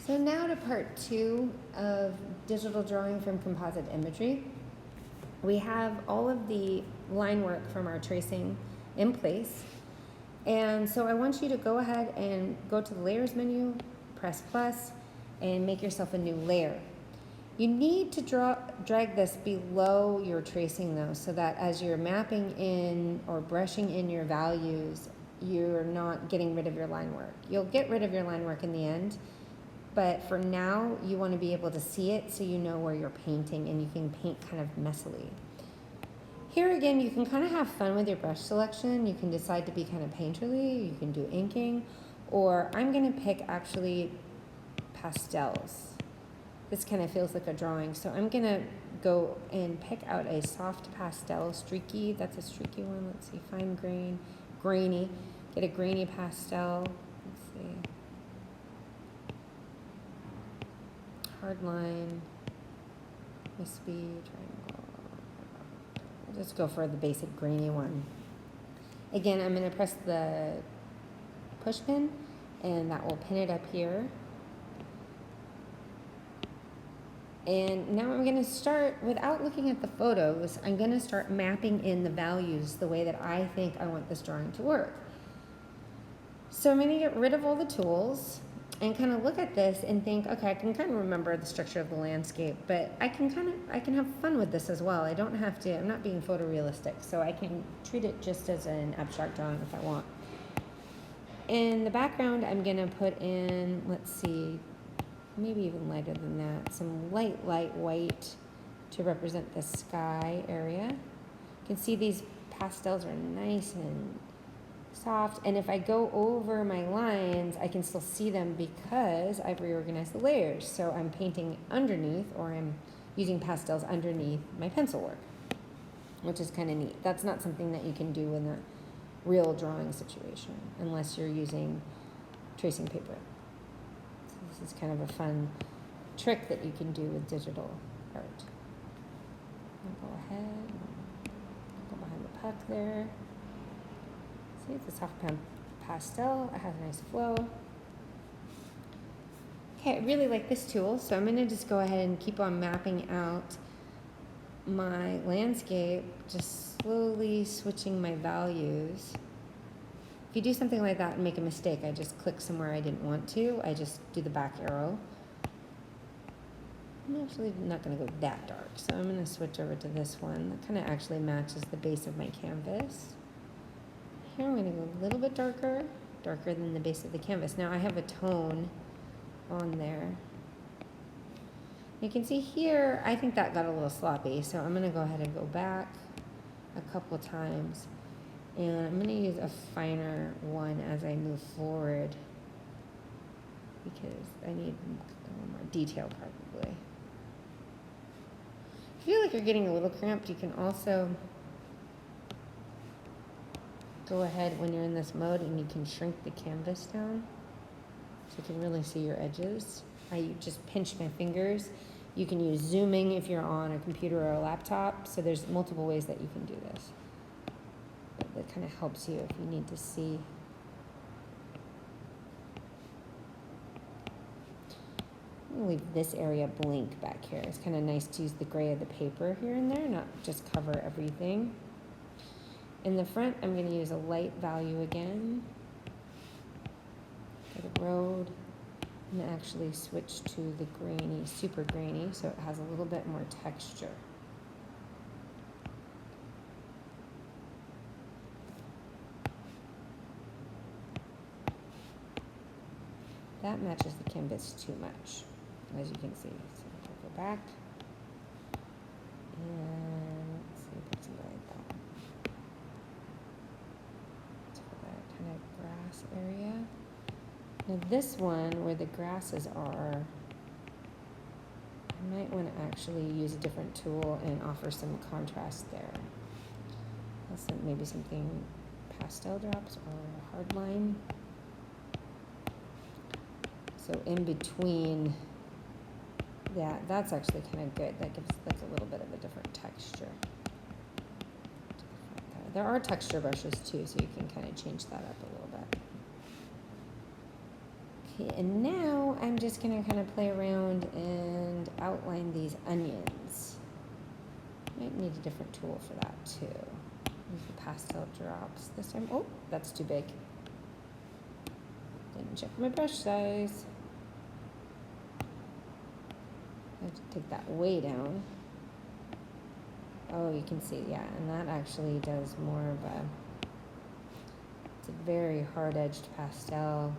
So now to part 2 of digital drawing from composite imagery. We have all of the line work from our tracing in place. And so I want you to go ahead and go to the layers menu, press plus, and make yourself a new layer. You need to drag this below your tracing though, so that as you're mapping in or brushing in your values, you're not getting rid of your line work. You'll get rid of your line work in the end, but for now, you want to be able to see it so you know where you're painting and you can paint kind of messily. Here again, you can kind of have fun with your brush selection. You can decide to be kind of painterly, you can do inking, or I'm going to pick actually pastels. This kind of feels like a drawing, so I'm going to go and pick out a soft pastel, streaky, that's a streaky one, let's see, fine grain, grainy, get a grainy pastel, let's see. Hard line, wispy, triangle. I'll just go for the basic grainy one. Again, I'm going to press the push pin, and that will pin it up here. And now I'm going to start, without looking at the photos, I'm going to start mapping in the values the way that I think I want this drawing to work. So I'm going to get rid of all the tools and kind of look at this and think, okay, I can kind of remember the structure of the landscape, but I can have fun with this as well. I don't have to, I'm not being photorealistic, so I can treat it just as an abstract drawing if I want. In the background, I'm gonna put in, let's see, maybe even lighter than that, some light white to represent the sky area. You can see these pastels are nice and soft, and if I go over my lines, I can still see them because I've reorganized the layers. So I'm painting underneath, or I'm using pastels underneath my pencil work, which is kind of neat. That's not something that you can do in a real drawing situation unless you're using tracing paper. So this is kind of a fun trick that you can do with digital art. I'll go ahead, go behind the puck there. See, it's a soft pastel. It has a nice flow. Okay, I really like this tool, so I'm going to just go ahead and keep on mapping out my landscape, just slowly switching my values. If you do something like that and make a mistake, I just click somewhere I didn't want to. I just do the back arrow. I'm actually not going to go that dark, so I'm going to switch over to this one. That kind of actually matches the base of my canvas. Here I'm going to go a little bit darker than the base of the canvas. Now I have a tone on there. You can see here, I think that got a little sloppy, so I'm going to go ahead and go back a couple times. And I'm going to use a finer one as I move forward because I need a little more detail probably. If you feel like you're getting a little cramped, you can also go ahead when you're in this mode and you can shrink the canvas down so you can really see your edges. I just pinch my fingers. You can use zooming if you're on a computer or a laptop, so there's multiple ways that you can do this. But that kind of helps you if you need to see. I'm going to leave this area blank back here. It's kind of nice to use the gray of the paper here and there, not just cover everything. In the front, I'm going to use a light value again for the road, and actually switch to the grainy, super grainy, so it has a little bit more texture. That matches the canvas too much, as you can see. So I'll go back, and let's see, put something like that. Kind of grass area. Now this one where the grasses are, I might want to actually use a different tool and offer some contrast there. Maybe something pastel drops or hard line. So in between that, that's actually kind of good. That gives like a little bit of a different texture. There are texture brushes too, so you can kind of change that up a little bit. Okay, and now I'm just gonna kind of play around and outline these onions. Might need a different tool for that too. Use the pastel drops this time. Oh, that's too big. Didn't check my brush size. I have to take that way down. Oh, you can see, yeah, and that actually does more of a, it's a very hard-edged pastel.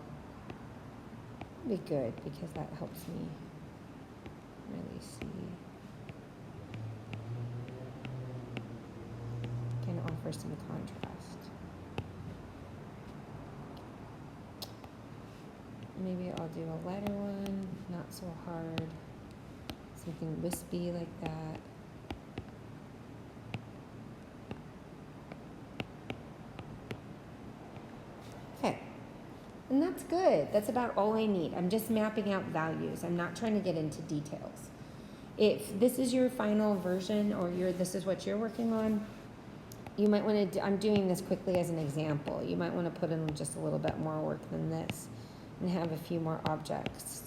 Be good because that helps me really see. Can offer some contrast. Maybe I'll do a lighter one, not so hard. Something wispy like that. Okay. And that's good. That's about all I need. I'm just mapping out values. I'm not trying to get into details. If this is your final version or this is what you're working on, you might want to, I'm doing this quickly as an example. You might want to put in just a little bit more work than this and have a few more objects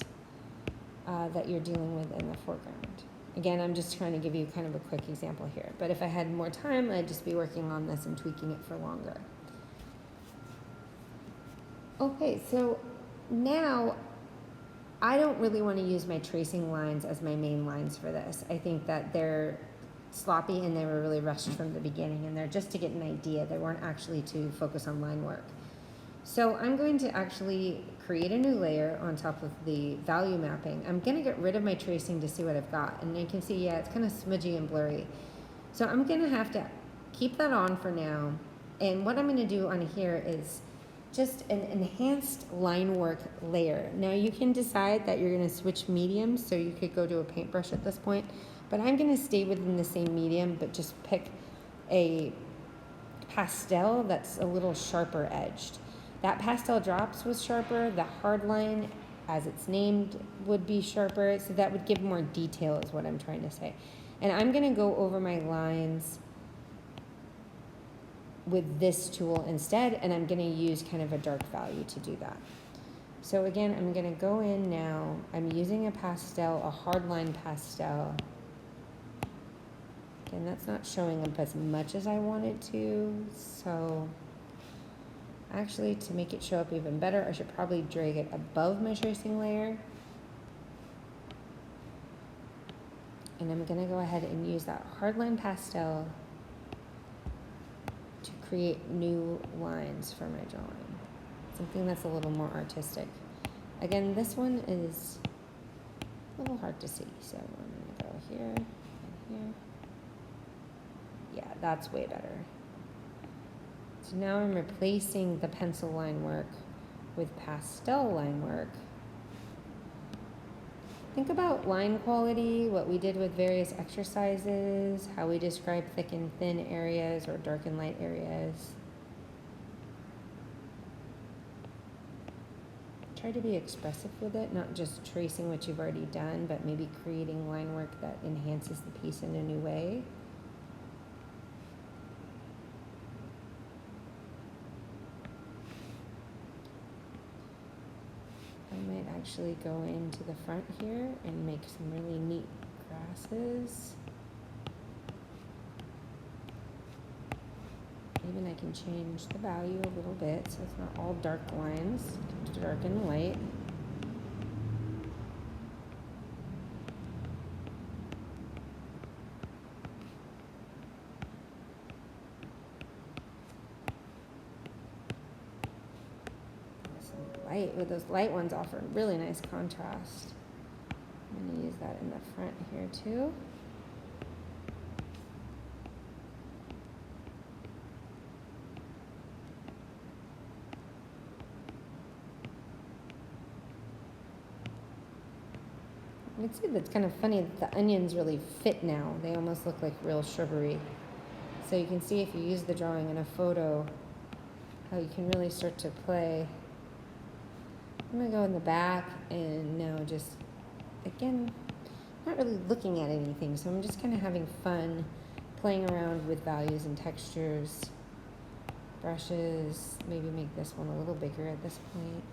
that you're dealing with in the foreground. Again, I'm just trying to give you kind of a quick example here. But if I had more time, I'd just be working on this and tweaking it for longer. Okay, so now I don't really want to use my tracing lines as my main lines for this. I think that they're sloppy and they were really rushed from the beginning, and they're just to get an idea. They weren't actually to focus on line work. So I'm going to actually create a new layer on top of the value mapping. I'm going to get rid of my tracing to see what I've got. And you can see, yeah, it's kind of smudgy and blurry. So I'm going to have to keep that on for now. And what I'm going to do on here is just an enhanced line work layer. Now you can decide that you're going to switch mediums, so you could go to a paintbrush at this point, but I'm going to stay within the same medium, but just pick a pastel that's a little sharper edged. That pastel drops was sharper, the hard line, as it's named, would be sharper, so that would give more detail is what I'm trying to say. And I'm going to go over my lines with this tool instead, and I'm going to use kind of a dark value to do that. So again, I'm going to go in now. I'm using a pastel, a hard line pastel. Again, that's not showing up as much as I want it to, so actually to make it show up even better, I should probably drag it above my tracing layer. And I'm going to go ahead and use that hard line pastel to create new lines for my drawing. Something that's a little more artistic. Again, this one is a little hard to see, so I'm going to go here and here. Yeah, that's way better. So now I'm replacing the pencil line work with pastel line work. Think about line quality, what we did with various exercises, how we describe thick and thin areas or dark and light areas. Try to be expressive with it, not just tracing what you've already done, but maybe creating line work that enhances the piece in a new way. I might actually go into the front here and make some really neat grasses. Even I can change the value a little bit so it's not all dark lines, dark and light. With those light ones offer really nice contrast. I'm going to use that in the front here too. You can see that's kind of funny that the onions really fit now. They almost look like real shrubbery. So you can see if you use the drawing in a photo, how you can really start to play. I'm going to go in the back and now just, again, not really looking at anything, so I'm just kind of having fun playing around with values and textures, brushes, maybe make this one a little bigger at this point.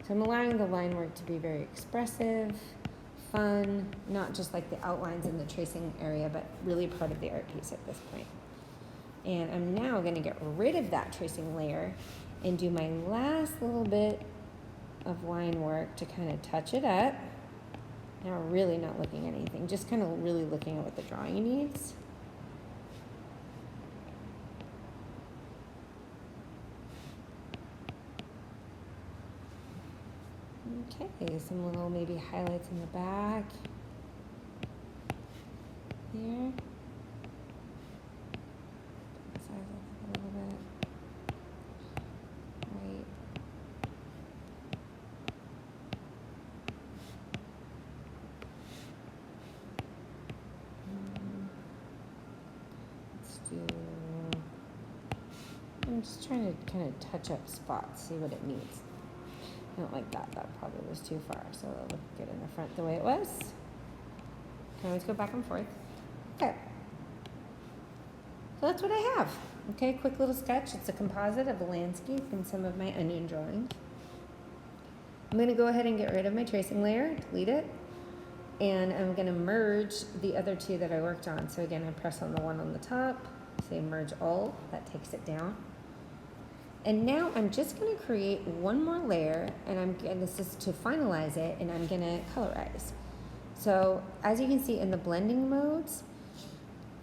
So I'm allowing the line work to be very expressive, fun, not just like the outlines in the tracing area, but really part of the art piece at this point. And I'm now going to get rid of that tracing layer and do my last little bit of line work to kind of touch it up. Now really not looking at anything, just kind of really looking at what the drawing needs. Okay, some little maybe highlights in the back here. Size up a little bit. Right. Let's do. I'm just trying to kind of touch up spots, see what it needs. I don't like that. That probably was too far, so it'll look good in the front the way it was. Can always go back and forth. Okay. So that's what I have. Okay, quick little sketch. It's a composite of a landscape and some of my onion drawings. I'm going to go ahead and get rid of my tracing layer, delete it, and I'm going to merge the other two that I worked on. So again, I press on the one on the top, say merge all, that takes it down. And now I'm just going to create one more layer, and this is to finalize it, and I'm going to colorize. So as you can see in the blending modes,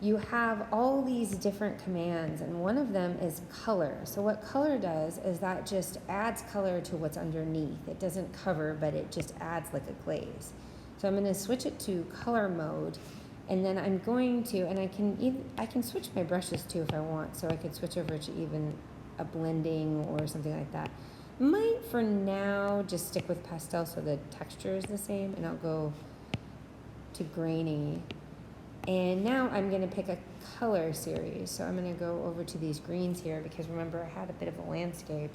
you have all these different commands, and one of them is color. So what color does is that just adds color to what's underneath. It doesn't cover, but it just adds like a glaze. So I'm going to switch it to color mode, and then I'm going to, and I can switch my brushes too if I want. So I could switch over to even a blending or something like that. Might for now just stick with pastel so the texture is the same, and I'll go to grainy. And now I'm going to pick a color series. So I'm going to go over to these greens here because remember I had a bit of a landscape,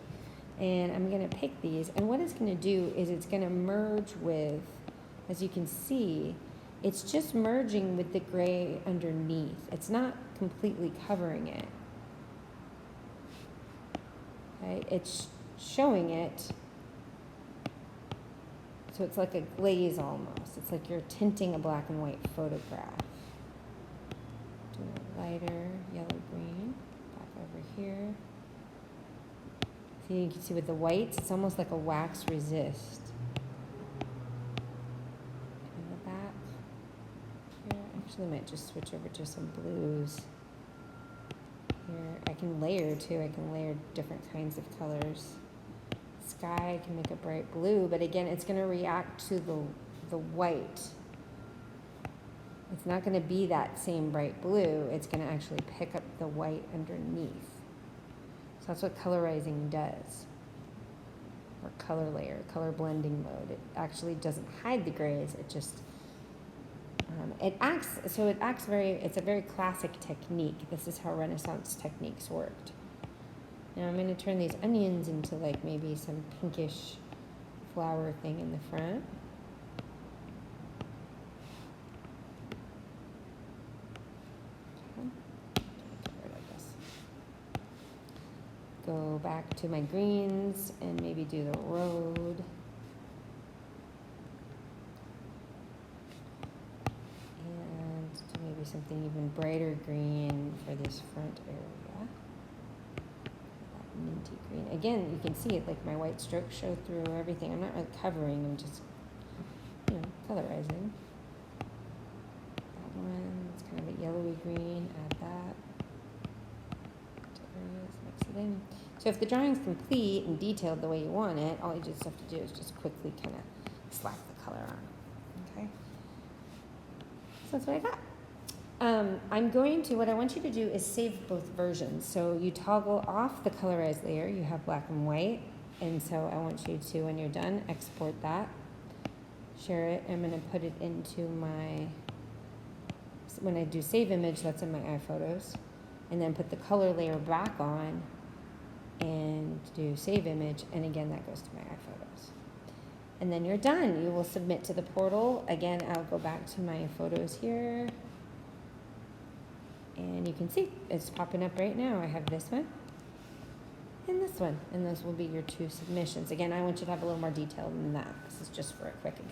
and I'm going to pick these, and what it's going to do is it's going to merge with, as you can see, it's just merging with the gray underneath. It's not completely covering it. Okay, it's showing it, so it's like a glaze almost. It's like you're tinting a black and white photograph. Do a lighter yellow-green, back over here. So you can see with the whites, it's almost like a wax resist. In the back here, actually might just switch over to some blues. Here, I can layer too. I can layer different kinds of colors. Sky, I can make a bright blue, but again, it's going to react to the white. It's not going to be that same bright blue. It's going to actually pick up the white underneath. So that's what colorizing does. Or color layer, color blending mode. It actually doesn't hide the grays. It just it's a very classic technique. This is how Renaissance techniques worked. Now I'm going to turn these onions into like maybe some pinkish flower thing in the front. Okay. Get rid of this. Go back to my greens and maybe do the road. Maybe something even brighter green for this front area. That minty green. Again, you can see it, like my white strokes show through everything. I'm not really covering, I'm just, colorizing. That one, it's kind of a yellowy green, add that. To areas, mix it in. So if the drawing's complete and detailed the way you want it, all you just have to do is just quickly kind of slap the color on. Okay? So that's what I got. What I want you to do is save both versions. So you toggle off the colorized layer, you have black and white, and so I want you to, when you're done, export that, share it. I'm going to put it into when I do save image, that's in my iPhotos, and then put the color layer back on and do save image, and again, that goes to my iPhotos. And then you're done. You will submit to the portal. Again, I'll go back to my photos here. And you can see it's popping up right now. I have this one and this one. And those will be your two submissions. Again, I want you to have a little more detail than that. This is just for a quick example.